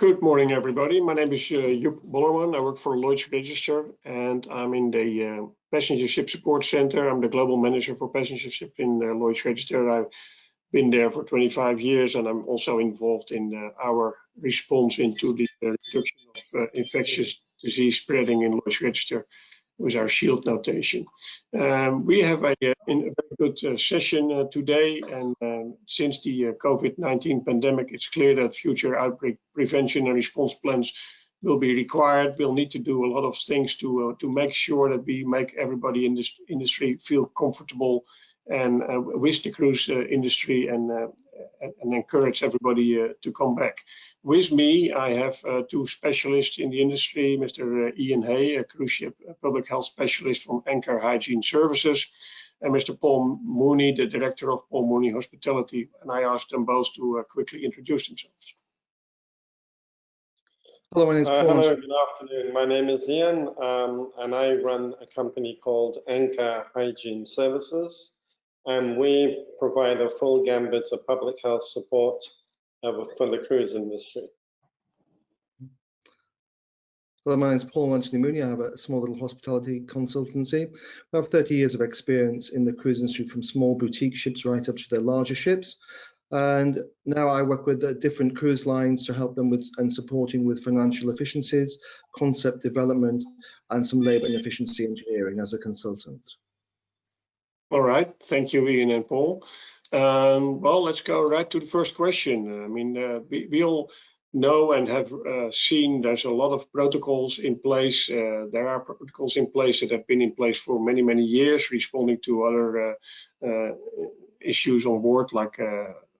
Good morning, everybody. My name is Joep Bollerman. I work for Lloyd's Register, and I'm in the Passenger Ship Support Center. I'm the Global Manager for Passenger Ship in Lloyd's Register. I've been there for 25 years, and I'm also involved in our response into the reduction of infectious disease spreading in Lloyd's Register with our SHIELD notation. We have a very good session today, and since the COVID-19 pandemic, it's clear that future outbreak prevention and response plans will be required. We'll need to do a lot of things to make sure that we make everybody in this industry feel comfortable and with the cruise industry and encourage everybody to come back. With me, I have two specialists in the industry, Mr. Ian Hay, a cruise ship public health specialist from Anchor Hygiene Services, and Mr. Paul Mooney, the director of Paul Mooney Hospitality. And I asked them both to quickly introduce themselves. Hello, my name is Paul. Hello, good afternoon. My name is Ian, and I run a company called Anchor Hygiene Services, and we provide a full gambit of public health support for the cruise industry. Hello, my name is Paul Mooney. I have a small little hospitality consultancy. I have 30 years of experience in the cruise industry, from small boutique ships right up to their larger ships. And now I work with different cruise lines to help them with and supporting with financial efficiencies, concept development, and some labor and efficiency engineering as a consultant. All right, thank you, Ian and Paul. Well, let's go right to the first question. I mean, we all know and have seen there's a lot of protocols in place. There are protocols in place that have been in place for many, many years, responding to other issues on board, like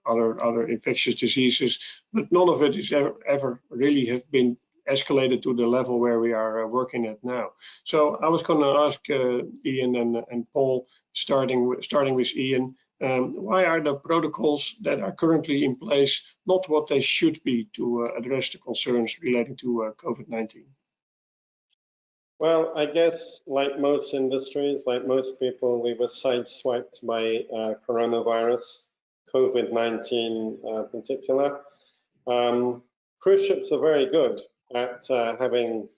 other infectious diseases, but none of it is ever really have been escalated to the level where we are working at now. So I was going to ask Ian and Paul, starting with Ian, why are the protocols that are currently in place not what they should be to address the concerns relating to COVID-19? Well, I guess like most industries, like most people, we were sideswiped by coronavirus, COVID-19 in particular. Cruise ships are very good at having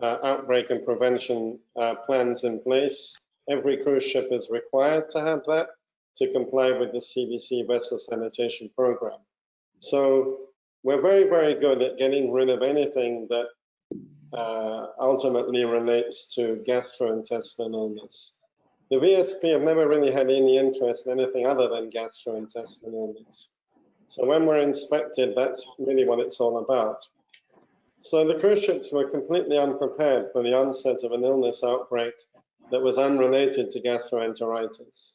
outbreak and prevention plans in place. Every cruise ship is required to have that to comply with the CDC vessel sanitation program. So we're very, very good at getting rid of anything that ultimately relates to gastrointestinal illness. The VSP have never really had any interest in anything other than gastrointestinal illness. So when we're inspected, that's really what it's all about. So the cruise ships were completely unprepared for the onset of an illness outbreak that was unrelated to gastroenteritis.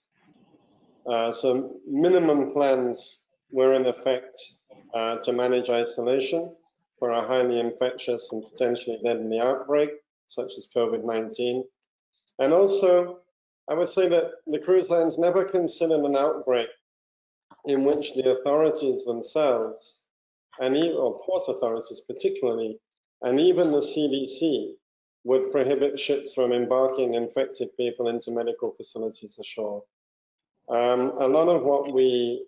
So minimum plans were in effect to manage isolation for a highly infectious and potentially deadly outbreak, such as COVID-19. And also, I would say that the cruise lines never considered an outbreak in which the authorities themselves, or port authorities particularly, and even the CDC would prohibit ships from embarking infected people into medical facilities ashore. A lot of what we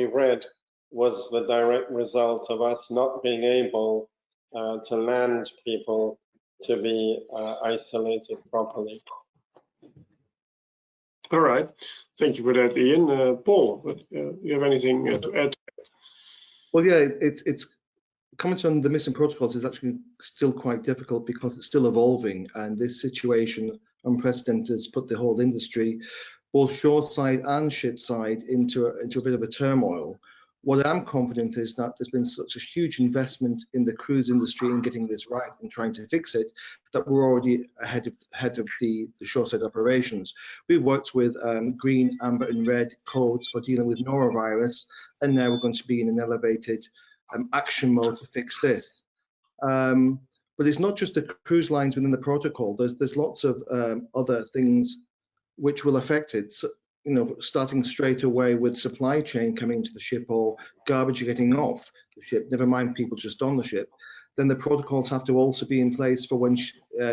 read was the direct result of us not being able to land people to be isolated properly. All right, thank you for that, Ian. Paul, you have anything to add? Well, yeah, it's comments on the missing protocols is actually still quite difficult because it's still evolving, and this situation, unprecedented, has put the whole industry, both shoreside and shipside, into a bit of a turmoil. What I'm confident is that there's been such a huge investment in the cruise industry in getting this right and trying to fix it, that we're already ahead of the shoreside operations. We've worked with green, amber and red codes for dealing with norovirus, and now we're going to be in an elevated action mode to fix this. But it's not just the cruise lines within the protocol. There's lots of other things which will affect it. So, you know, starting straight away with supply chain coming into the ship, or garbage getting off the ship, never mind people just on the ship. then the protocols have to also be in place for when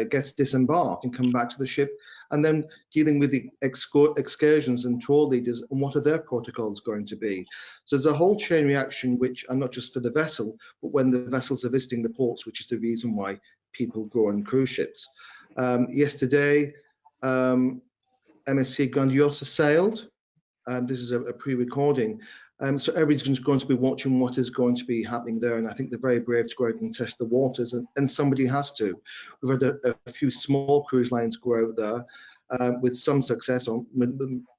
guests disembark and come back to the ship, and then dealing with the excursions and tour leaders and what are their protocols going to be. So there's a whole chain reaction, which are not just for the vessel, but when the vessels are visiting the ports, which is the reason why people go on cruise ships. Yesterday, MSC Grandiosa sailed. This is a pre-recording. So everybody's going to be watching what is going to be happening there, and I think they're very brave to go out and test the waters, and somebody has to. We've had a few small cruise lines go out there with some success, or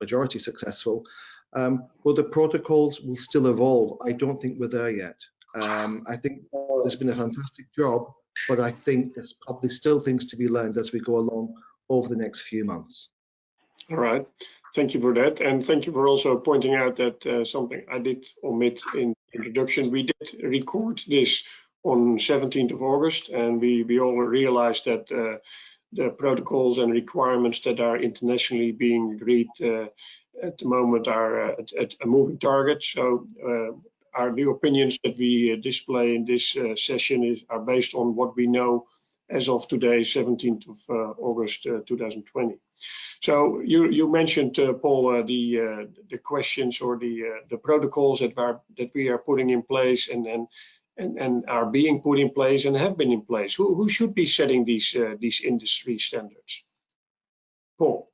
majority successful, but the protocols will still evolve. I don't think we're there yet. I think there's been a fantastic job, but I think there's probably still things to be learned as we go along over the next few months. All right. Thank you for that. And thank you for also pointing out that something I did omit in the introduction. We did record this on 17th of August, and we all realized that the protocols and requirements that are internationally being agreed at the moment are at a moving target. So our new opinions that we display in this session are based on what we know as of today, 17th of August 2020. So you mentioned, Paul, the questions or the protocols that we are putting in place and are being put in place and have been in place. Who should be setting these industry standards? Paul.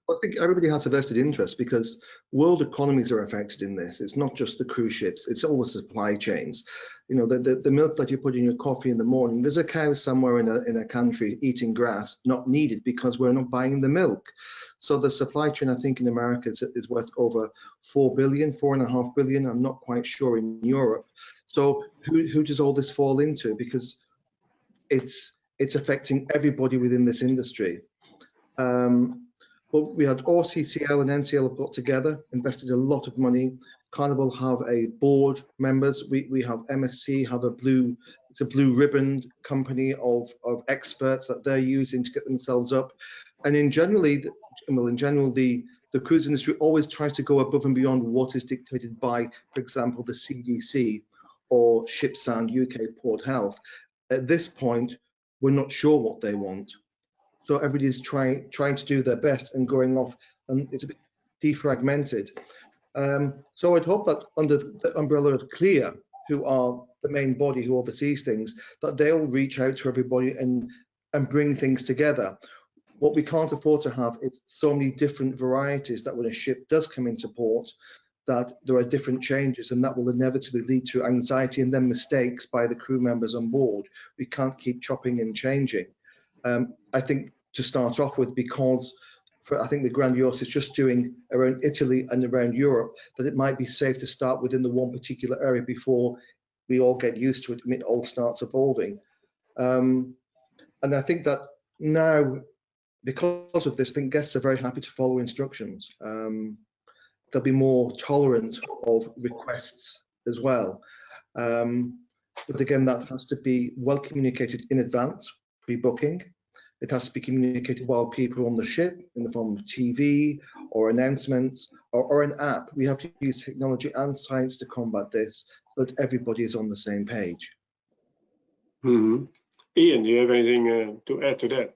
I think everybody has a vested interest because world economies are affected in this. It's not just the cruise ships, it's all the supply chains. You know, the milk that you put in your coffee in the morning, there's a cow somewhere in a country eating grass, not needed because we're not buying the milk. So the supply chain, I think in America is worth over 4 billion, 4.5 billion, I'm not quite sure in Europe. So who does all this fall into? Because it's affecting everybody within this industry. But we had OCCL and NCL have got together, invested a lot of money. Carnival have a board members. We have MSC have it's a blue ribbon company of experts that they're using to get themselves up. And in general, the cruise industry always tries to go above and beyond what is dictated by, for example, the CDC or Shipsound UK Port Health. At this point, we're not sure what they want. So everybody's trying to do their best and going off, and it's a bit defragmented. So I'd hope that under the umbrella of CLIA, who are the main body who oversees things, that they'll reach out to everybody and bring things together. What we can't afford to have is so many different varieties that when a ship does come into port, that there are different changes, and that will inevitably lead to anxiety and then mistakes by the crew members on board. We can't keep chopping and changing. I think to start off with, because I think the Grandiosa is just doing around Italy and around Europe, that it might be safe to start within the one particular area before we all get used to it and it all starts evolving. And I think that now, because of this, I think guests are very happy to follow instructions. They'll be more tolerant of requests as well. But again, that has to be well communicated in advance, pre-booking. It has to be communicated while people are on the ship in the form of TV or announcements or an app. We have to use technology and science to combat this so that everybody is on the same page. Mm-hmm. Ian, do you have anything to add to that?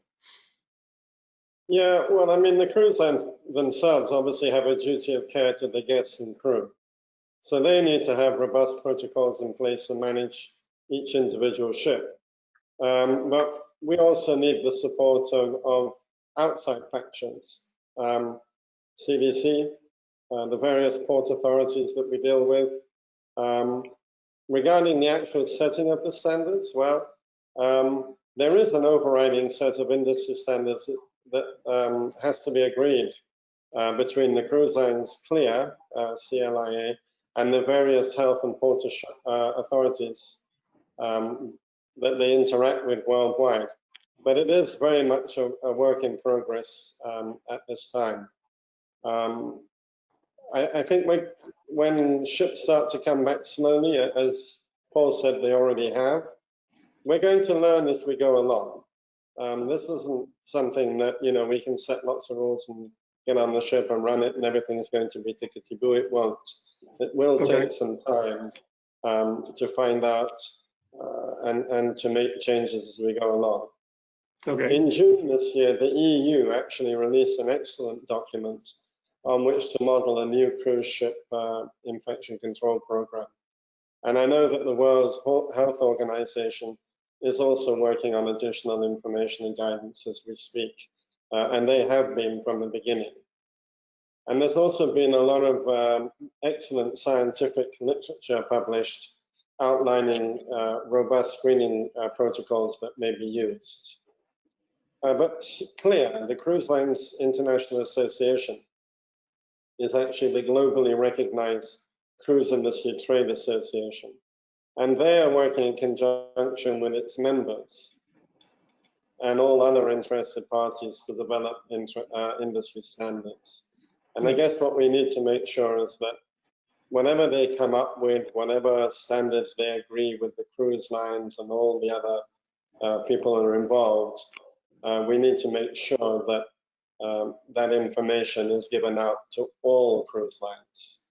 Yeah, well, I mean, the cruise lines themselves obviously have a duty of care to the guests and crew. So they need to have robust protocols in place to manage each individual ship. But we also need the support of outside factions, CDC, the various port authorities that we deal with. Regarding the actual setting of the standards, well, there is an overriding set of industry standards that has to be agreed between the cruise lines CLIA, CLIA, and the various health and port authorities that they interact with worldwide. But it is very much a work in progress at this time. I think when ships start to come back slowly, as Paul said they already have, we're going to learn as we go along. This isn't something that, you know, we can set lots of rules and get on the ship and run it and everything is going to be tickety-boo. It won't. It will take some time to find out and to make changes as we go along. Okay. In June this year, the EU actually released an excellent document on which to model a new cruise ship infection control program. And I know that the World Health Organization is also working on additional information and guidance as we speak, and they have been from the beginning. And there's also been a lot of excellent scientific literature published outlining robust screening protocols that may be used. But CLIA, the Cruise Lines International Association, is actually the globally recognized cruise industry trade association. And they are working in conjunction with its members and all other interested parties to develop industry standards. And I guess what we need to make sure is that whatever they come up with, whatever standards they agree with the cruise lines and all the other people that are involved, we need to make sure that that information is given out to all cruise lines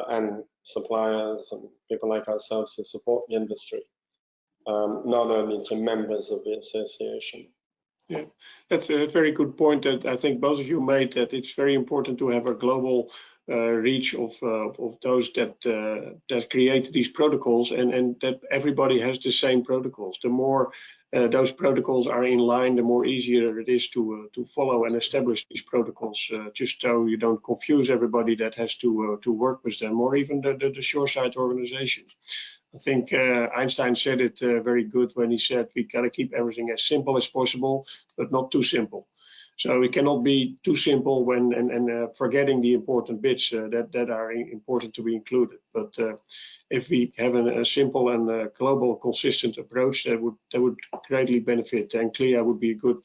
and suppliers and people like ourselves who support the industry, not only to members of the association. Yeah, that's a very good point that I think both of you made, that it's very important to have a global reach of those that create these protocols, and that everybody has the same protocols. The more those protocols are in line, the more easier it is to follow and establish these protocols, just so you don't confuse everybody that has to work with them, or even the shoreside organization. I think Einstein said it very good when he said we gotta keep everything as simple as possible, but not too simple. So we cannot be too simple when and forgetting the important bits that are important to be included. But if we have a simple and global, consistent approach, that would greatly benefit, and CLIA would be a good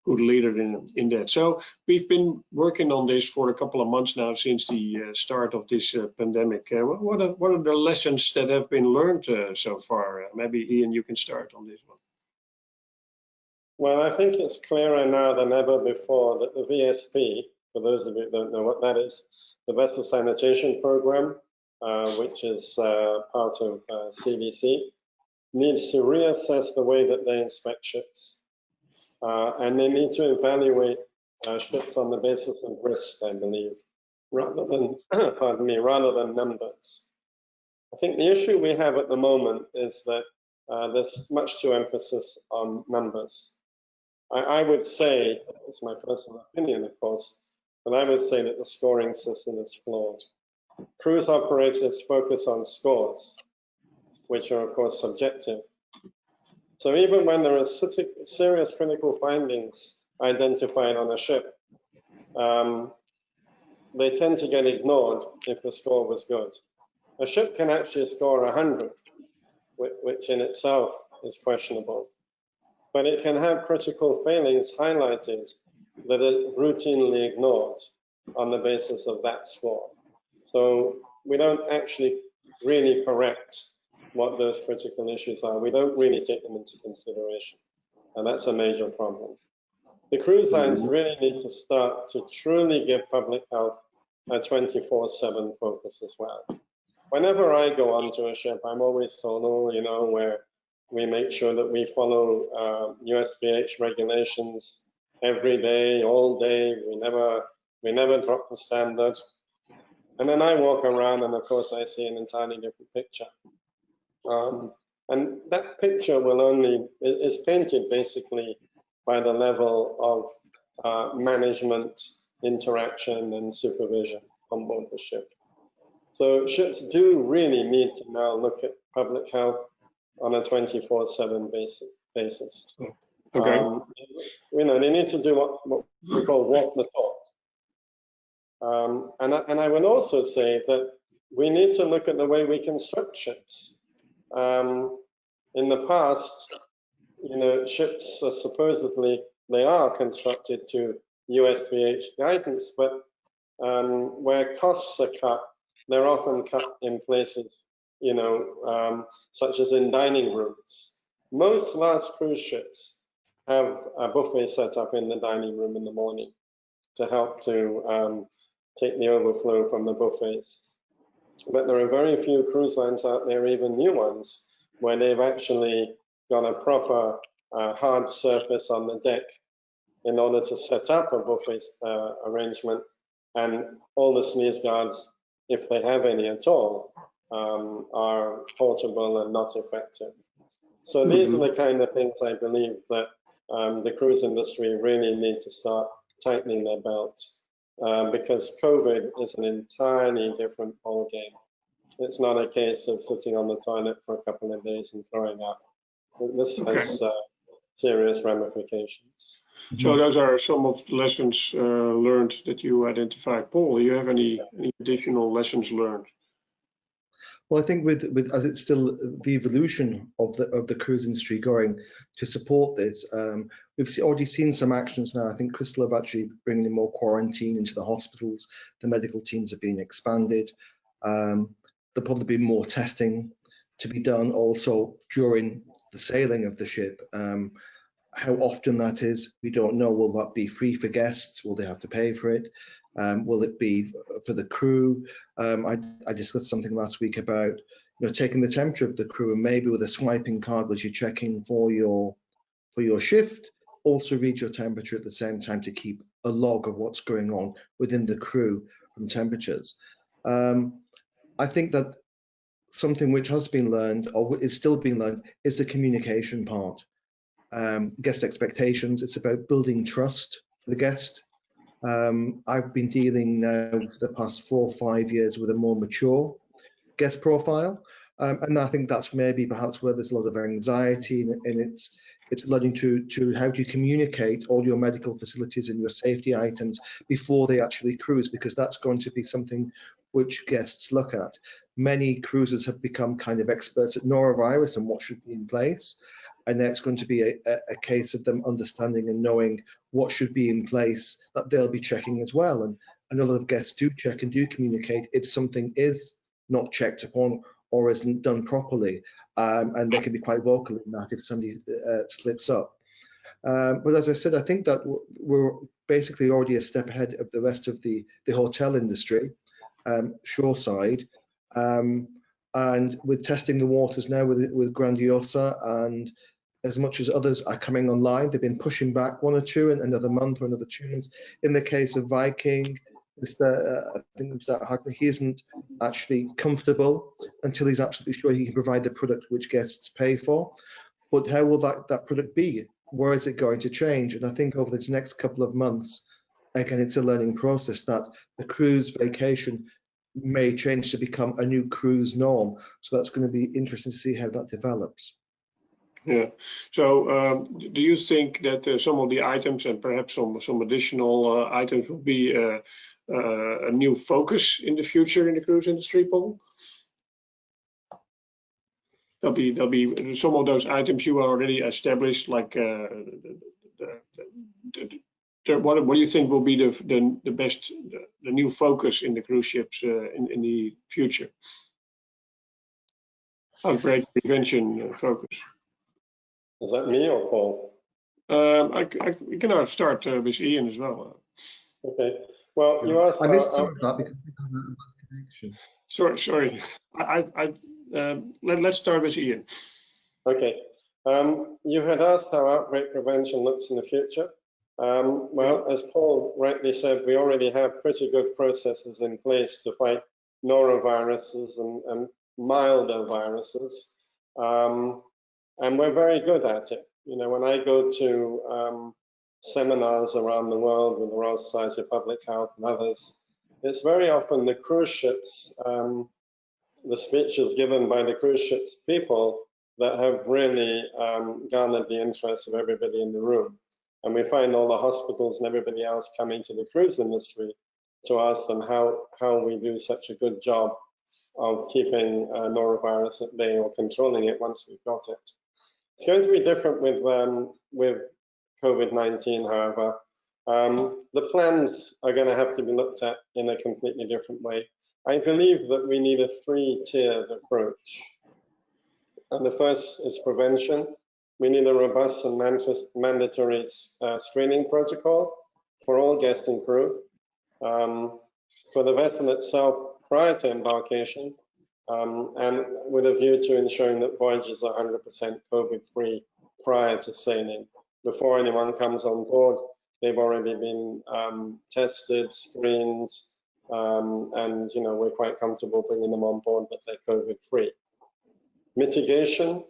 leader in that. So we've been working on this for a couple of months now, since the start of this pandemic. What are the lessons that have been learned so far? Maybe Ian, you can start on this one. Well, I think it's clearer now than ever before that the VSP, for those of you who don't know what that is, the Vessel Sanitation Program, which is part of CDC, needs to reassess the way that they inspect ships. And they need to evaluate ships on the basis of risk, I believe, rather than, pardon me, rather than numbers. I think the issue we have at the moment is that there's much too emphasis on numbers. I would say, it's my personal opinion, of course, but I would say that the scoring system is flawed. Cruise operators focus on scores, which are, of course, subjective. So even when there are serious critical findings identified on a ship, they tend to get ignored if the score was good. A ship can actually score 100, which in itself is questionable, but it can have critical failings highlighted that are routinely ignored on the basis of that score. So we don't actually really correct what those critical issues are. We don't really take them into consideration, and that's a major problem. The cruise lines really need to start to truly give public health a 24/7 focus as well. Whenever I go onto a ship, I'm always told, oh, you know, where we make sure that we follow USPH regulations every day, all day. We never drop the standard. And then I walk around, and of course I see an entirely different picture. And that picture is painted basically by the level of management, interaction, and supervision on board the ship. So ships do really need to now look at public health on a 24/7 basis. Okay. You know, they need to do what we call walk the talk. And I would also say that we need to look at the way we construct ships. In the past, you know, ships are supposedly, they are constructed to USPH guidance, but where costs are cut, they're often cut in places, you know, such as in dining rooms. Most large cruise ships have a buffet set up in the dining room in the morning to help to take the overflow from the buffets. But there are very few cruise lines out there, even new ones, where they've actually got a proper hard surface on the deck in order to set up a buffet arrangement, and all the sneeze guards, if they have any at all, are portable and not effective. So these are the kind of things I believe that the cruise industry really need to start tightening their belt, because COVID is an entirely different ballgame. It's not a case of sitting on the toilet for a couple of days and throwing up. This has serious ramifications. So those are some of the lessons learned that you identified. Paul, do you have any additional lessons learned? Well, I think with as it's still the evolution of the cruise industry going to support this, we've already seen some actions now. I think Crystal have actually bringing in more quarantine into the hospitals. The medical teams have been expanded. There'll probably be more testing to be done also during the sailing of the ship. How often that is, we don't know. Will that be free for guests? Will they have to pay for it? Will it be for the crew? I discussed something last week about taking the temperature of the crew, and maybe with a swiping card as you check in for your shift, also read your temperature at the same time to keep a log of what's going on within the crew from temperatures. I think that something which has been learned or is still being learned is the communication part. Guest expectations. It's about building trust for the guest. I've been dealing now for the past 4 or 5 years with a more mature guest profile, and I think that's maybe perhaps where there's a lot of anxiety, and it's learning to how do you communicate all your medical facilities and your safety items before they actually cruise, because that's going to be something which guests look at. Many cruisers have become kind of experts at norovirus and what should be in place. And then it's going to be a case of them understanding and knowing what should be in place that they'll be checking as well. And a lot of guests do check and do communicate if something is not checked upon or isn't done properly. And they can be quite vocal in that if somebody slips up. But as I said, I think that we're basically already a step ahead of the rest of the hotel industry, shoreside. And with testing the waters now with Grandiosa, and as much as others are coming online, they've been pushing back 1 or 2 in another month or another 2 months. In the case of Viking, I think Mr. Hartley, he isn't actually comfortable until he's absolutely sure he can provide the product which guests pay for. But how will that product be? Where is it going to change? And I think over this next couple of months, again, it's a learning process that the cruise vacation may change to become a new cruise norm. So that's going to be interesting to see how that develops. Yeah. So do you think that some of the items and perhaps some additional items will be a new focus in the future in the cruise industry, Paul? There'll be some of those items you already established, like what do you think will be the best, the new focus in the cruise ships in the future? Outbreak prevention focus. Is that me or Paul? We can start with Ian as well. Okay. Well, you asked I about missed some of that because we have a bad connection. Sorry. Let's start with Ian. Okay. You had asked how outbreak prevention looks in the future. Well, as Paul rightly said, we already have pretty good processes in place to fight noroviruses and milder viruses. And we're very good at it. When I go to seminars around the world with the Royal Society of Public Health and others, it's very often the cruise ships, the speeches given by the cruise ships people that have really garnered the interest of everybody in the room. And we find all the hospitals and everybody else coming to the cruise industry to ask them how we do such a good job of keeping norovirus at bay or controlling it once we've got it. It's going to be different with COVID-19, however. The plans are going to have to be looked at in a completely different way. I believe that we need a 3-tiered approach. And the first is prevention. We need a robust and mandatory screening protocol for all guests and crew. For the vessel itself, prior to embarkation, and with a view to ensuring that voyages are 100% COVID-free prior to sailing. Before anyone comes on board, they've already been tested, screened, and we're quite comfortable bringing them on board that they're COVID-free. Mitigation,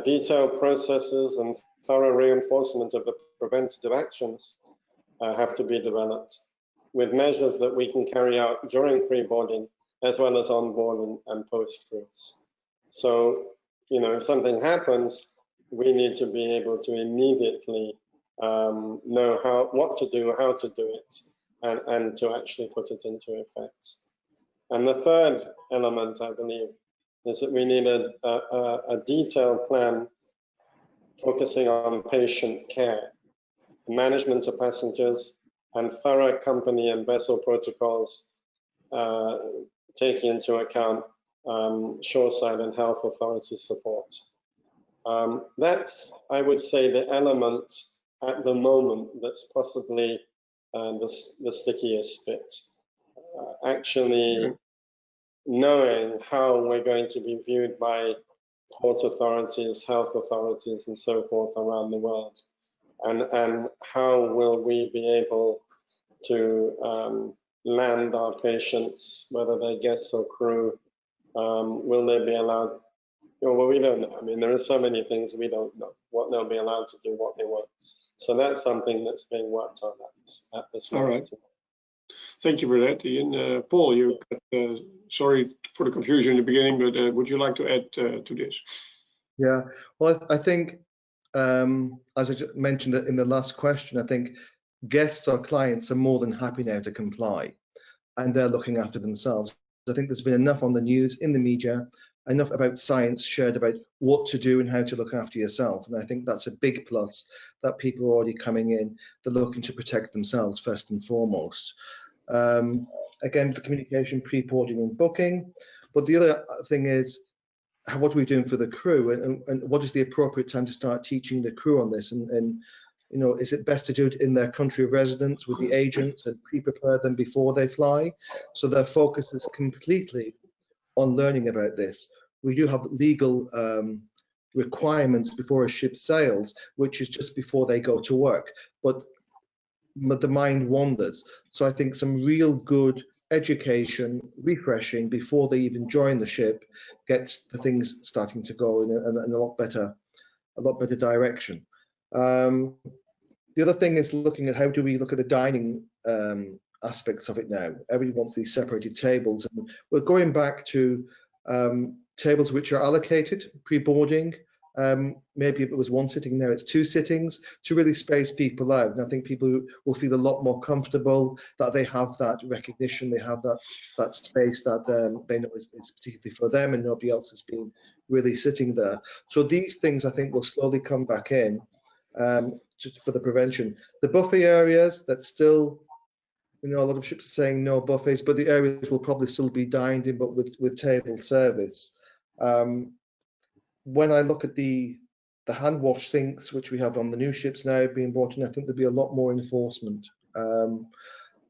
detailed processes and thorough reinforcement of the preventative actions have to be developed with measures that we can carry out during pre-boarding as well as on board and post-cruise. So, if something happens, we need to be able to immediately know what to do, how to do it, and to actually put it into effect. And the third element, I believe, is that we need a detailed plan focusing on patient care, management of passengers, and thorough company and vessel protocols, taking into account shoreside and health authority support. That's, I would say, the element at the moment that's possibly the stickiest bit. Actually knowing how we're going to be viewed by port authorities, health authorities, and so forth around the world, and how will we be able to land our patients, whether they're guests or crew, will they be allowed? Well, we don't know. I mean, there are so many things we don't know, what they'll be allowed to do, what they won't. So that's something that's being worked on at this moment. All right. Thank you for that, Ian. Paul, sorry for the confusion in the beginning, but would you like to add to this? Yeah, well, I think, as I just mentioned in the last question, I think guests or clients are more than happy now to comply, and they're looking after themselves. I think there's been enough on the news, in the media, enough about science shared about what to do and how to look after yourself. And I think that's a big plus, that people are already coming in, they're looking to protect themselves first and foremost. Again, the communication, pre-boarding and booking. But the other thing is, what are we doing for the crew, and what is the appropriate time to start teaching the crew on this? And is it best to do it in their country of residence with the agents and pre-prepare them before they fly, so their focus is completely on learning about this? We do have legal requirements before a ship sails, which is just before they go to work, but the mind wanders. So I think some real good education, refreshing before they even join the ship, gets the things starting to go in a lot better direction. The other thing is looking at how do we look at the dining aspects of it now. Everybody wants these separated tables, and we're going back to tables which are allocated pre-boarding. Maybe if it was one sitting, now it's two sittings, to really space people out. And I think people will feel a lot more comfortable that they have that recognition, they have that space that they know is particularly for them, and nobody else has been really sitting there. So these things I think will slowly come back in just for the prevention. The buffet areas, that's still, a lot of ships are saying no buffets, but the areas will probably still be dined in, but with table service. When I look at the hand wash sinks, which we have on the new ships now being brought in, I think there'll be a lot more enforcement.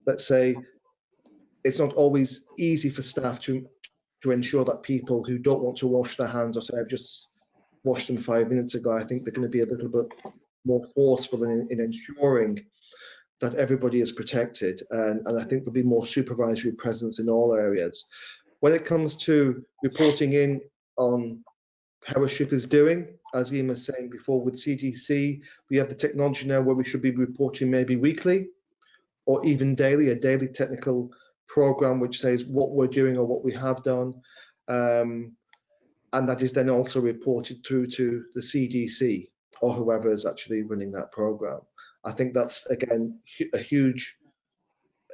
Let's say it's not always easy for staff to ensure that people who don't want to wash their hands or say, I've just washed them 5 minutes ago, I think they're going to be a little bit more forceful in ensuring that everybody is protected. And I think there'll be more supervisory presence in all areas. When it comes to reporting in on how a ship is doing, as Ian was saying before, with CDC, we have the technology now where we should be reporting maybe weekly or even daily, a daily technical program which says what we're doing or what we have done. And that is then also reported through to the CDC or whoever is actually running that program. I think that's, again, a huge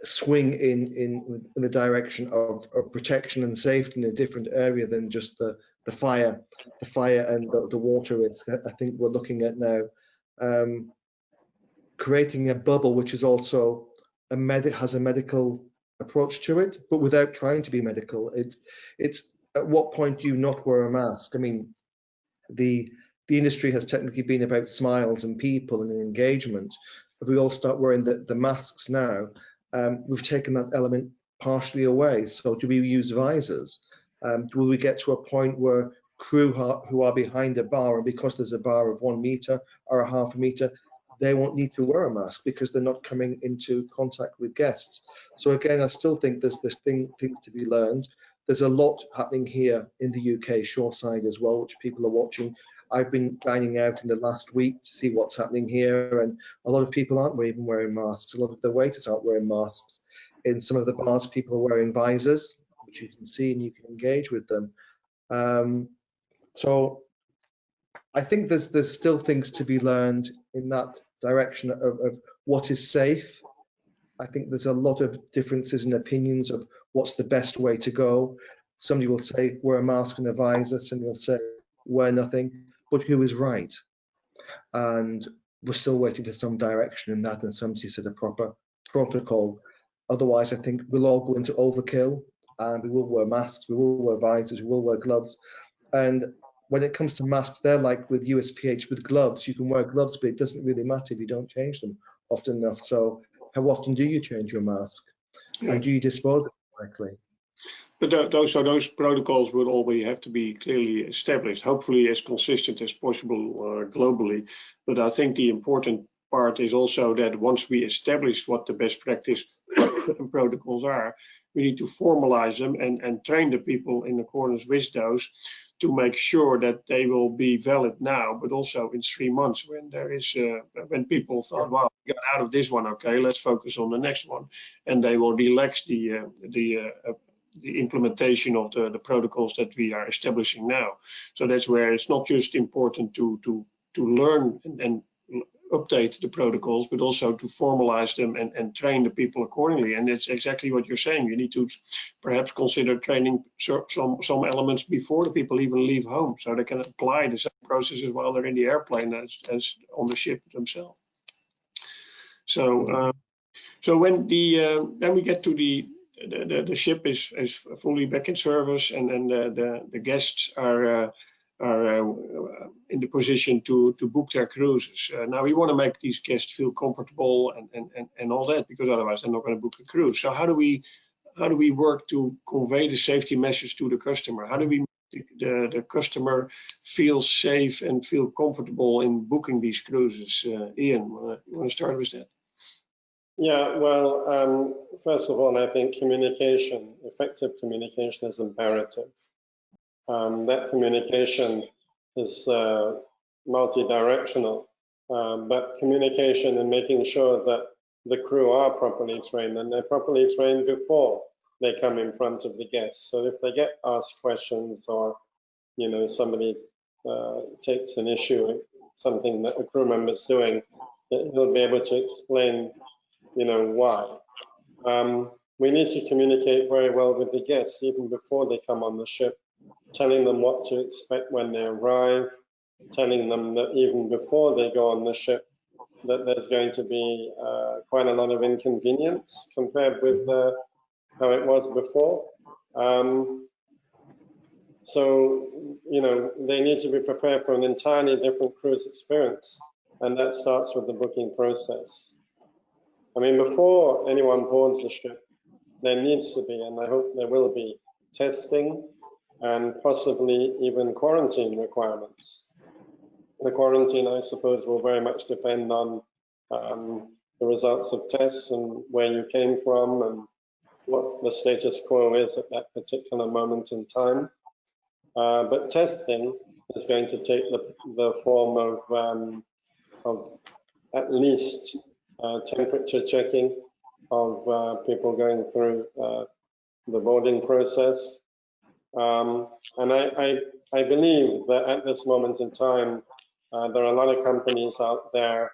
swing in the direction of protection and safety in a different area than just the fire and the water risk. I think we're looking at now creating a bubble which is also has a medical approach to it, but without trying to be medical. It's at what point do you not wear a mask? I mean, the industry has technically been about smiles and people and engagement. If we all start wearing the masks now, we've taken that element partially away. So do we use visors? Will we get to a point where crew who are behind a bar, and because there's a bar of 1 meter or a half a meter, they won't need to wear a mask because they're not coming into contact with guests? So again, I still think there's things to be learned. There's a lot happening here in the UK shoreside as well, which people are watching. I've been dining out in the last week to see what's happening here, and a lot of people aren't even wearing masks. A lot of the waiters aren't wearing masks. In some of the bars, people are wearing visors, which you can see and you can engage with them. So I think there's still things to be learned in that direction of what is safe. I think there's a lot of differences in opinions of what's the best way to go. Somebody will say wear a mask and a visor, somebody will say wear nothing, but who is right? And we're still waiting for some direction in that and somebody said a proper protocol. Otherwise, I think we'll all go into overkill and we will wear masks, we will wear visors, we will wear gloves. And when it comes to masks, they're like with USPH with gloves. You can wear gloves, but it doesn't really matter if you don't change them often enough. So how often do you change your mask? Yeah. And do you dispose of it correctly? But those protocols will always have to be clearly established, hopefully as consistent as possible globally. But I think the important part is also that once we establish what the best practice and protocols are, we need to formalize them and train the people in accordance with those to make sure that they will be valid now, but also in 3 months when there is when people thought, wow, we got out of this one, okay, let's focus on the next one, and they will relax the implementation of the protocols that we are establishing now. So that's where it's not just important to learn and update the protocols, but also to formalize them and train the people accordingly. And it's exactly what you're saying. You need to perhaps consider training some elements before the people even leave home, so they can apply the same processes while they're in the airplane as on the ship themselves. So so when then we get to the ship is fully back in service, and the guests are in the position to book their cruises. Now we want to make these guests feel comfortable and all that, because otherwise they're not going to book a cruise. So how do we work to convey the safety message to the customer? How do we make the customer feel safe and feel comfortable in booking these cruises? Ian, you want to start with that? Yeah, well, first of all, I think communication, effective communication is imperative. That communication is multi-directional, but communication and making sure that the crew are properly trained, and they're properly trained before they come in front of the guests. So if they get asked questions, or somebody takes an issue, something that a crew member's doing, they'll be able to explain why. We need to communicate very well with the guests even before they come on the ship, telling them what to expect when they arrive, telling them that even before they go on the ship, that there's going to be quite a lot of inconvenience compared with how it was before. So, they need to be prepared for an entirely different cruise experience, and that starts with the booking process. I mean, before anyone boards the ship, there needs to be, and I hope there will be, testing and possibly even quarantine requirements. The quarantine, I suppose, will very much depend on the results of tests and where you came from and what the status quo is at that particular moment in time. But testing is going to take the form of at least temperature checking of people going through the boarding process. And I believe that at this moment in time, there are a lot of companies out there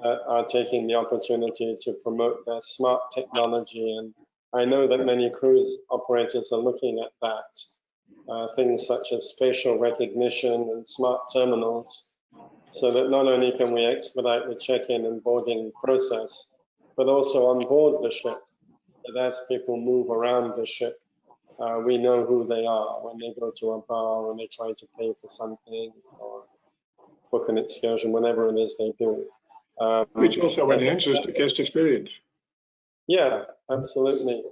that are taking the opportunity to promote their smart technology. And I know that many cruise operators are looking at that, things such as facial recognition and smart terminals, so that not only can we expedite the check-in and boarding process, but also on board the ship, that as people move around the ship, we know who they are when they go to a bar, when they try to pay for something or book an excursion, whatever it is they do. Which also enhances the guest experience. Yeah, absolutely.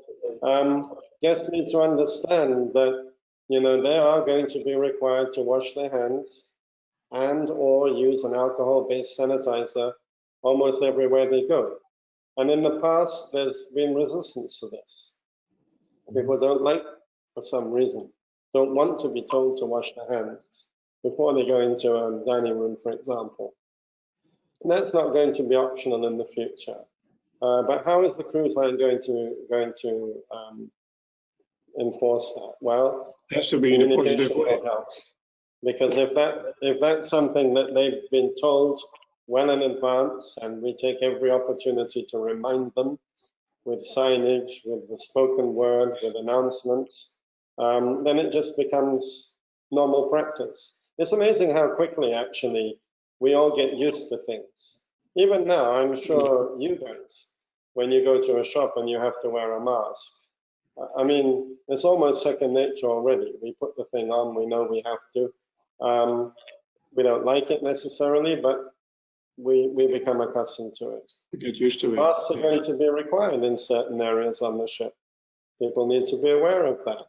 Guests need to understand that, they are going to be required to wash their hands and or use an alcohol-based sanitizer almost everywhere they go. And in the past, there's been resistance to this. People don't like, for some reason, don't want to be told to wash their hands before they go into a dining room, for example. And that's not going to be optional in the future. But how is the cruise line going to enforce that? Well, It has to be in a positive communication way. will help. Because if that's something that they've been told well in advance, and we take every opportunity to remind them with signage, with the spoken word, with announcements, then it just becomes normal practice. It's amazing how quickly, actually, we all get used to things. Even now, I'm sure you guys, when you go to a shop and you have to wear a mask, I mean, it's almost second nature already. We put the thing on, we know we have to. We don't like it necessarily, but we become accustomed to it. We get used to it. Masks are going to be required in certain areas on the ship. People need to be aware of that.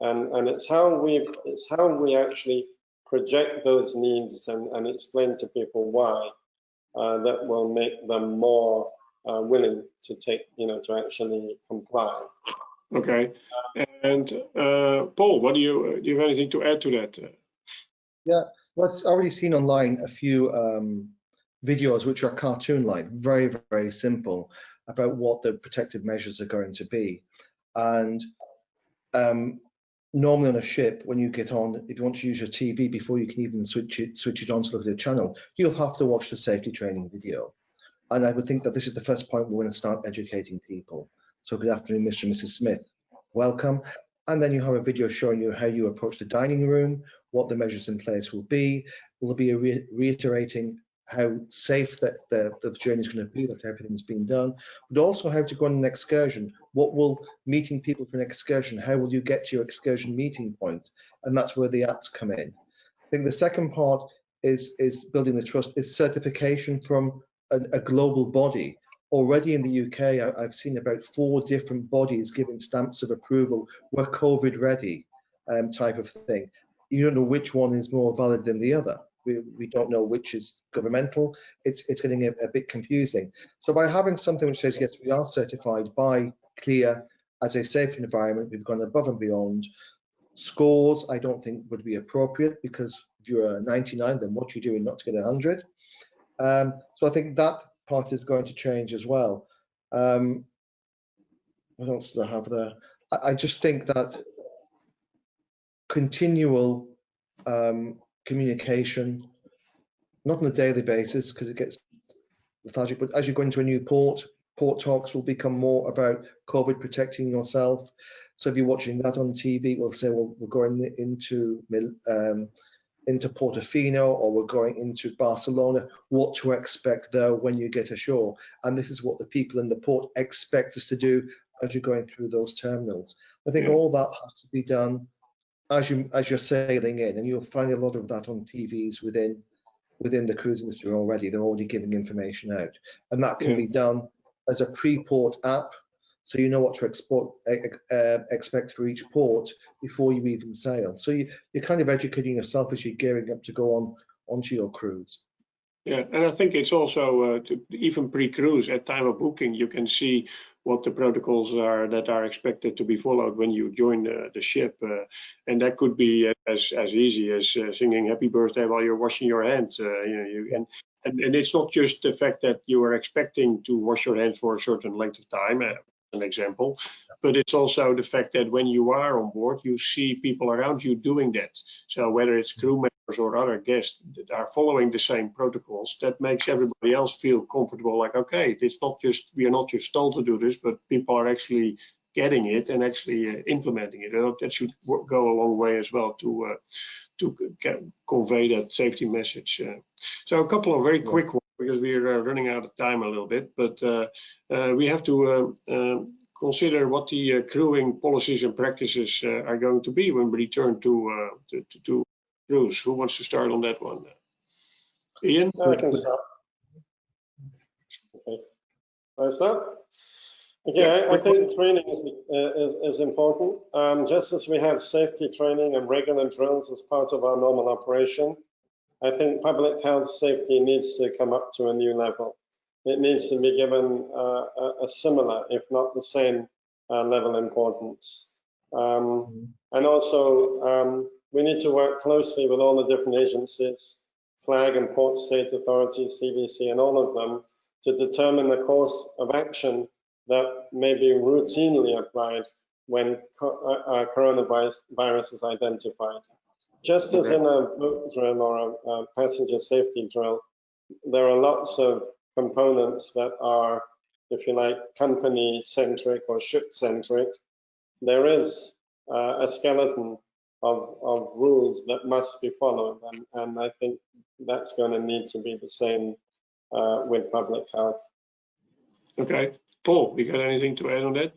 And it's how we actually project those needs and explain to people why that will make them more willing to take, to actually comply. Okay. And Paul, what do you have anything to add to that? Yeah, well, I've already seen online a few videos which are cartoon-like, very, very simple, about what the protective measures are going to be. And normally on a ship, when you get on, if you want to use your TV before you can even switch it on to look at the channel, you'll have to watch the safety training video. And I would think that this is the first point we're going to start educating people. So good afternoon, Mr. and Mrs. Smith. Welcome. And then you have a video showing you how you approach the dining room, what the measures in place will be. We'll be reiterating how safe that the journey is going to be, that everything's been done, but also how to go on an excursion. What will meeting people for an excursion, how will you get to your excursion meeting point? And that's where the apps come in. I think the second part is building the trust, is certification from a global body. Already in the UK, I've seen about 4 different bodies giving stamps of approval. We're COVID ready, type of thing. You don't know which one is more valid than the other. We don't know which is governmental. It's getting a bit confusing. So by having something which says, yes, we are certified by CLIA as a safe environment, we've gone above and beyond. Scores, I don't think would be appropriate, because if you're a 99, then what are you doing not to get 100? So I think that part is going to change as well. What else do I have there? I just think that continual communication, not on a daily basis because it gets lethargic, but as you go into a new port talks will become more about COVID, protecting yourself. So if you're watching that on TV, we'll say, well, we're going into Portofino, or we're going into Barcelona, what to expect there when you get ashore. And this is what the people in the port expect us to do as you're going through those terminals. I think all that has to be done as you're sailing in, and you'll find a lot of that on TVs within the cruise industry already. They're already giving information out, and that can be done as a pre-port app, so you know what to expect for each port before you even sail. So you're kind of educating yourself as you're gearing up to go onto your cruise. Yeah, and I think it's also even pre-cruise, at time of booking, you can see what the protocols are that are expected to be followed when you join the ship, and that could be as easy as singing "Happy Birthday" while you're washing your hands. And it's not just the fact that you are expecting to wash your hands for a certain length of time, an example, but it's also the fact that when you are on board, you see people around you doing that. So whether it's crew members or other guests that are following the same protocols, that makes everybody else feel comfortable. Like, okay, we are not just told to do this, but people are actually getting it and actually implementing it. That should go a long way as well to convey that safety message. So a couple of very quick ones, because we are running out of time a little bit, but we have to consider what the crewing policies and practices are going to be when we return to cruise. Who wants to start on that one? Ian? I can start. Okay. I start? Okay, I think training is important. Just as we have safety training and regular drills as part of our normal operation, I think public health safety needs to come up to a new level. It needs to be given a similar, if not the same, level importance. And also, we need to work closely with all the different agencies, flag and port state authorities, CVC, and all of them, to determine the course of action that may be routinely applied when coronavirus is identified. Just as in a boat drill or a passenger safety drill, there are lots of components that are, if you like, company-centric or ship-centric. There is a skeleton of rules that must be followed, and I think that's going to need to be the same with public health. Okay, Paul, you got anything to add on that?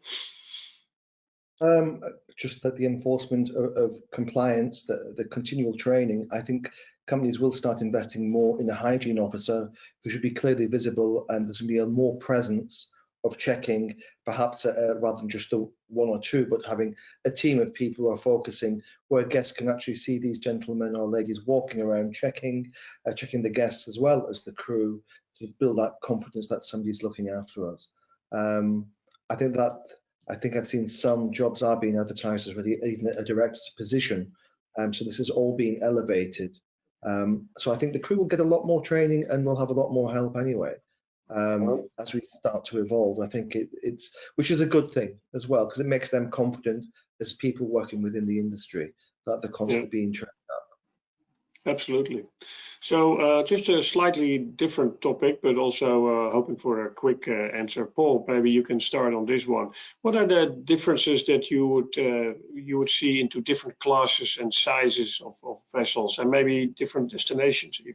Just that the enforcement of compliance, the continual training, I think companies will start investing more in a hygiene officer who should be clearly visible, and there's going to be a more presence of checking, perhaps rather than just the one or two, but having a team of people who are focusing, where guests can actually see these gentlemen or ladies walking around checking the guests as well as the crew, to build that confidence that somebody's looking after us. I think I've seen some jobs are being advertised as really even a director's position. So this is all being elevated. So I think the crew will get a lot more training and will have a lot more help anyway. As we start to evolve, I think which is a good thing as well, because it makes them confident as people working within the industry that they're constantly being trained up. Absolutely. So just a slightly different topic, but also hoping for a quick answer. Paul, maybe you can start on this one. What are the differences that you would see into different classes and sizes of vessels, and maybe different destinations even?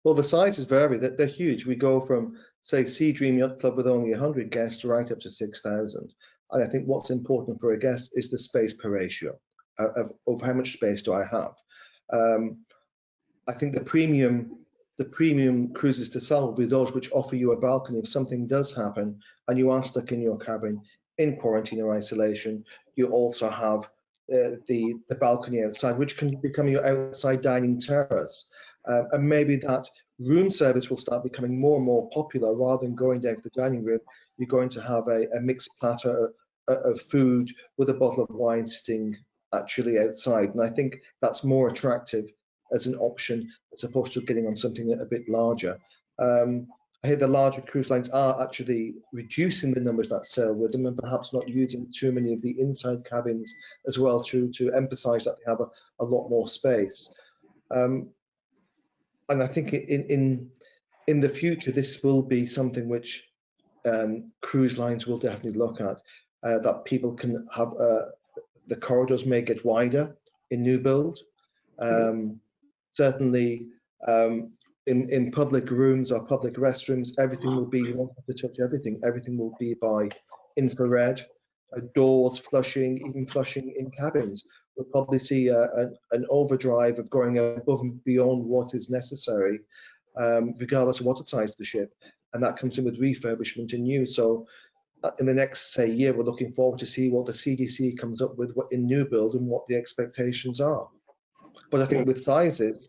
Well, the sizes vary. They're huge. We go from, say, Sea Dream Yacht Club with only 100 guests right up to 6,000. And I think what's important for a guest is the space per ratio of how much space do I have. I think the premium cruises to sell will be those which offer you a balcony if something does happen and you are stuck in your cabin in quarantine or isolation. You also have the balcony outside, which can become your outside dining terrace. And maybe that room service will start becoming more and more popular. Rather than going down to the dining room, you're going to have a mixed platter of food with a bottle of wine sitting actually outside. And I think that's more attractive as an option as opposed to getting on something a bit larger. I hear the larger cruise lines are actually reducing the numbers that sail with them and perhaps not using too many of the inside cabins as well to emphasize that they have a lot more space. And I think in the future, this will be something which cruise lines will definitely look at, that people can have, the corridors may get wider in new build. Certainly in public rooms or public restrooms, everything will be, you won't have to touch everything. Everything will be by infrared, doors flushing, even flushing in cabins. We'll probably see an overdrive of going above and beyond what is necessary, regardless of what the size of the ship. And that comes in with refurbishment and new. So in the next, say, year, we're looking forward to see what the CDC comes up with in new build and what the expectations are. But I think with sizes,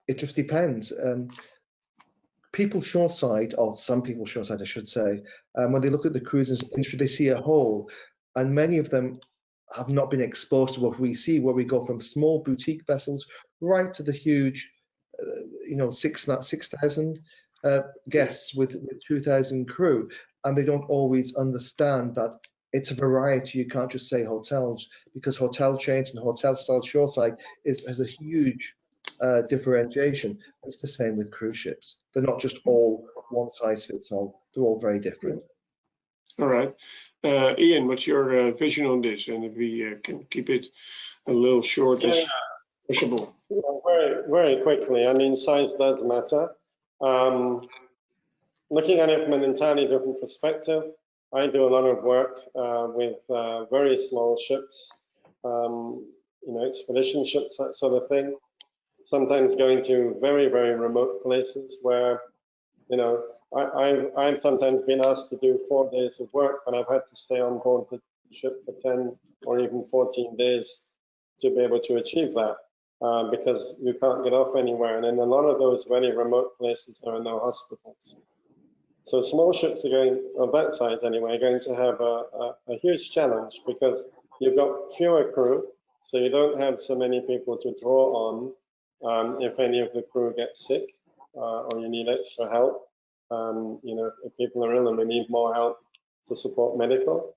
it just depends. People shoreside, or some people shoreside, I should say, when they look at the cruises industry, they see a whole, and many of them have not been exposed to what we see, where we go from small boutique vessels right to the huge, 6,000 guests with 2,000 crew, and they don't always understand that it's a variety. You can't just say hotels, because hotel chains and hotel style shoreside has a huge differentiation. It's the same with cruise ships. They're not just all one size fits all. They're all very different. All right. Ian, what's your vision on this? And if we can keep it a little short as possible. Very, very quickly. I mean, size does matter. Looking at it from an entirely different perspective, I do a lot of work with very small ships, expedition ships, that sort of thing. Sometimes going to very, very remote places where, I've sometimes been asked to do 4 days of work, but I've had to stay on board the ship for 10 or even 14 days to be able to achieve that, because you can't get off anywhere. And in a lot of those very remote places, there are no hospitals. So small ships are going, of that size anyway, are going to have a huge challenge, because you've got fewer crew, so you don't have so many people to draw on if any of the crew get sick or you need extra help. You know, if people are ill and we need more help to support medical.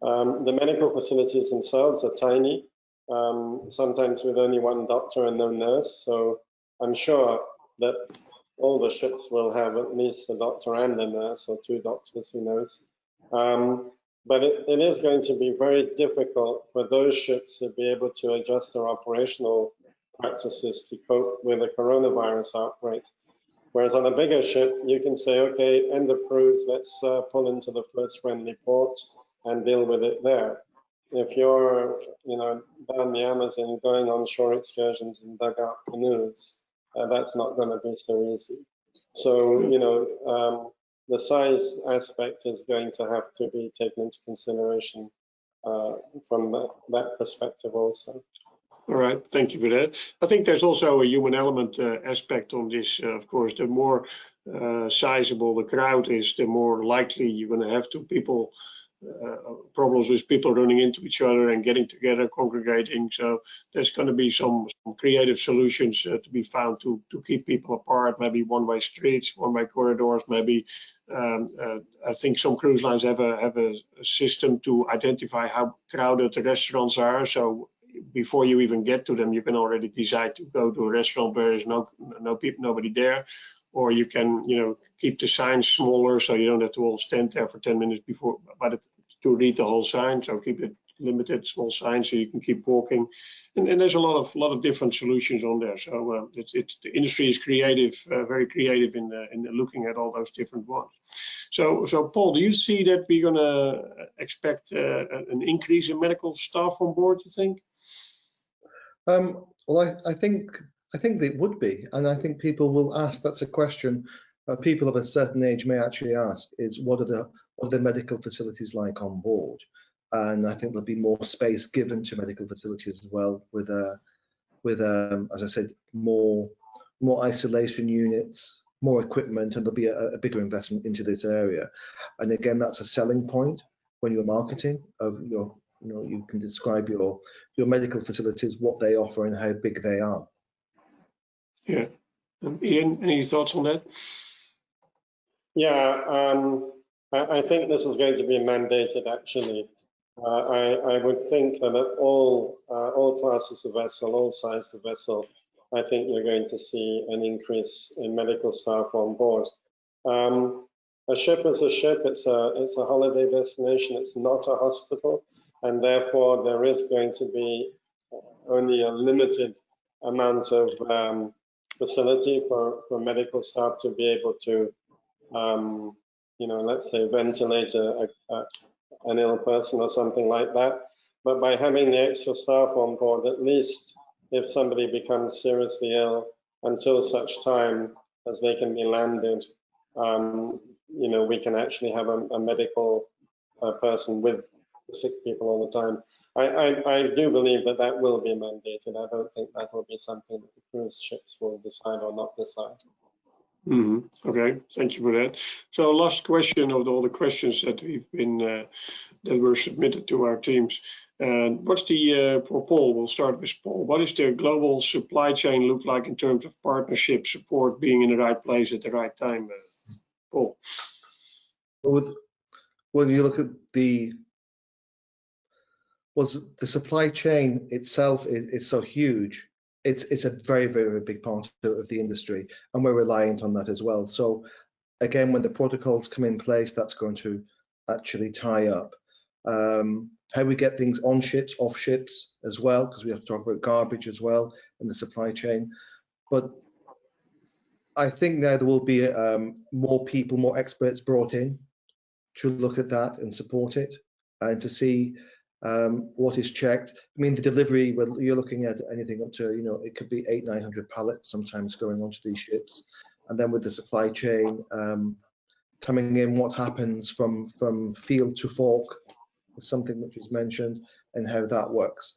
The medical facilities themselves are tiny, sometimes with only one doctor and no nurse. So I'm sure that all the ships will have at least a doctor and a nurse, or 2 doctors, who knows. But it is going to be very difficult for those ships to be able to adjust their operational practices to cope with a coronavirus outbreak. Whereas on a bigger ship, you can say, okay, end of cruise, let's pull into the first friendly port and deal with it there. If you're, you know, down the Amazon going on shore excursions and dugout canoes, that's not going to be so easy. So, you know, the size aspect is going to have to be taken into consideration from that perspective also. All right, thank you for that. I think there's also a human element aspect on this. Of course, the more sizable the crowd is, the more likely you're going to have problems with people running into each other and getting together, congregating. So there's going to be some creative solutions to be found to keep people apart. Maybe one-way streets, one-way corridors. Maybe I think some cruise lines have a system to identify how crowded the restaurants are. So before you even get to them, you can already decide to go to a restaurant where there's nobody there, or you can, you know, keep the signs smaller so you don't have to all stand there for 10 minutes before, to read the whole sign. So keep it limited, small signs, so you can keep walking. And there's a lot of different solutions on there. So the industry is creative, very creative in looking at all those different ones. So Paul, do you see that we're going to expect an increase in medical staff on board, you think? Well, I think it would be, and I think people will ask. That's a question people of a certain age may actually ask: is what are the medical facilities like on board? And I think there'll be more space given to medical facilities as well, with as I said, more isolation units, more equipment, and there'll be a bigger investment into this area. And again, that's a selling point when you're marketing of your. You know, you can describe your medical facilities, what they offer, and how big they are. Yeah. Ian, any thoughts on that? Yeah, I think this is going to be mandated, actually. I would think that at all classes of vessel, all sizes of vessel, I think you're going to see an increase in medical staff on board. A ship is a ship. It's a holiday destination. It's not a hospital, and therefore there is going to be only a limited amount of facility for medical staff to be able to, you know, let's say ventilate an ill person or something like that. But by having the extra staff on board, at least if somebody becomes seriously ill, until such time as they can be landed, you know, we can actually have a medical person with sick people all the time. I do believe that will be mandated. I don't think that will be something that the cruise ships will decide or not decide. Okay, thank you for that. So last question of all the questions that we've been that were submitted to our teams. What's for Paul, we'll start with Paul. What is the global supply chain look like in terms of partnership, support, being in the right place at the right time, Paul? When you look at the supply chain itself is so huge. It's a very, very big part of the industry, and we're reliant on that as well. So again, when the protocols come in place, that's going to actually tie up how we get things on ships, off ships as well, because we have to talk about garbage as well in the supply chain. But I think now there will be more people, more experts brought in to look at that and support it, and to see what is checked. I mean, the delivery, well, you're looking at anything up to, you know, it could be 800-900 pallets sometimes going onto these ships. And then with the supply chain, coming in, what happens from field to fork is something which is mentioned, and how that works.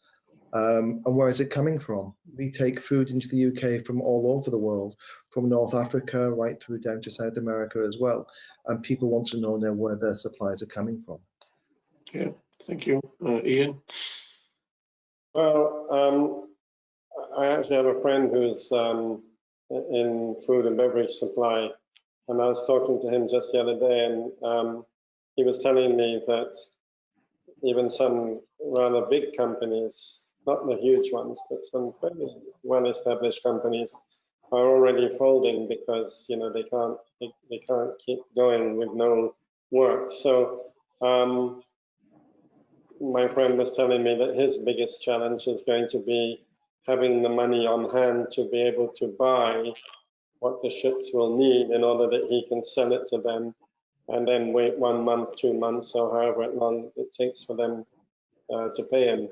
And where is it coming from? We take food into the UK from all over the world, from North Africa right through down to South America as well. And people want to know now where their supplies are coming from. Yeah, thank you. Ian? Well, I actually have a friend who's in food and beverage supply, and I was talking to him just the other day, and he was telling me that even some rather big companies, not the huge ones, but some fairly well-established companies, are already folding because they can't keep going with no work. So my friend was telling me that his biggest challenge is going to be having the money on hand to be able to buy what the ships will need in order that he can sell it to them, and then wait 1 month, 2 months, or however long it takes for them to pay him.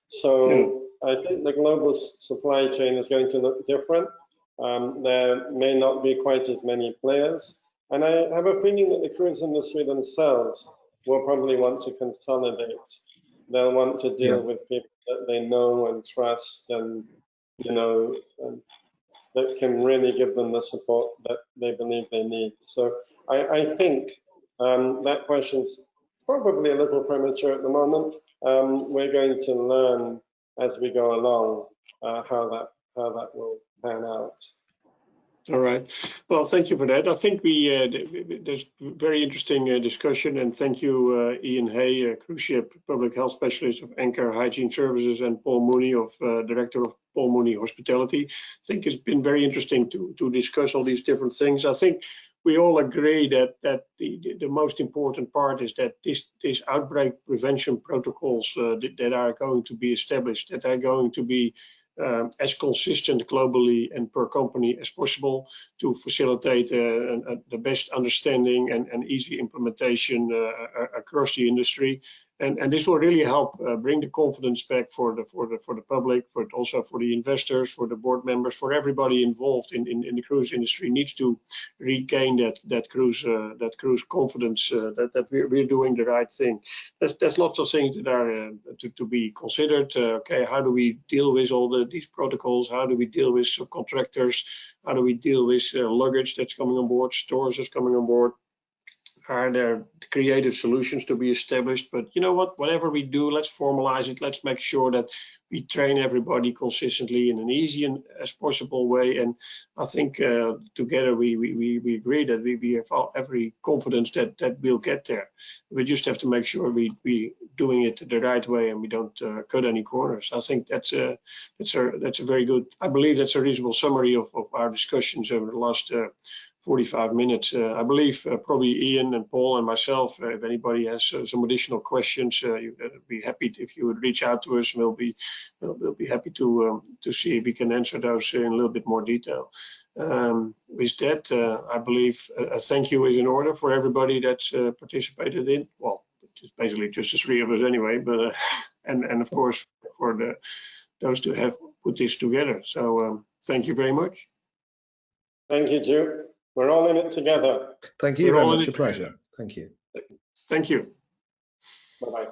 So I think the global supply chain is going to look different. There may not be quite as many players, and I have a feeling that the cruise industry themselves will probably want to consolidate. They'll want to deal with people that they know and trust, and that can really give them the support that they believe they need. So I think that question's probably a little premature at the moment. We're going to learn as we go along how that will pan out. All right. Well, thank you for that. I think there's very interesting discussion, and thank you, Ian Hay, cruise ship public health specialist of Anchor Hygiene Services, and Paul Mooney, director of Paul Mooney Hospitality. I think it's been very interesting to discuss all these different things. I think we all agree that the most important part is that this outbreak prevention protocols that are going to be established, that are going to be as consistent globally and per company as possible to facilitate the best understanding and easy implementation across the industry. And this will really help bring the confidence back for the public, but also for the investors, for the board members, for everybody involved in the cruise industry needs to regain that cruise confidence that we're doing the right thing. There's lots of things that are to be considered. Okay, how do we deal with all these protocols? How do we deal with subcontractors? How do we deal with luggage that's coming on board, stores that's coming on board? Are there creative solutions to be established? But you know what, whatever we do, let's formalize it. Let's make sure that we train everybody consistently in an easy and as possible way. And I think together we agree that we have every confidence that we'll get there. We just have to make sure we doing it the right way and we don't cut any corners. I think that's a very good, I believe that's a reasonable summary of our discussions over the last 45 minutes. I believe probably Ian and Paul and myself, if anybody has some additional questions, you'd be happy if you would reach out to us. We'll be happy to see if we can answer those in a little bit more detail. With that, I believe a thank you is in order for everybody that's participated in. Well, it's basically just the three of us anyway, but and of course for those who have put this together. So thank you very much. Thank you, Jude. We're all in it together. Thank you very much. A pleasure. Thank you. Thank you. Bye-bye.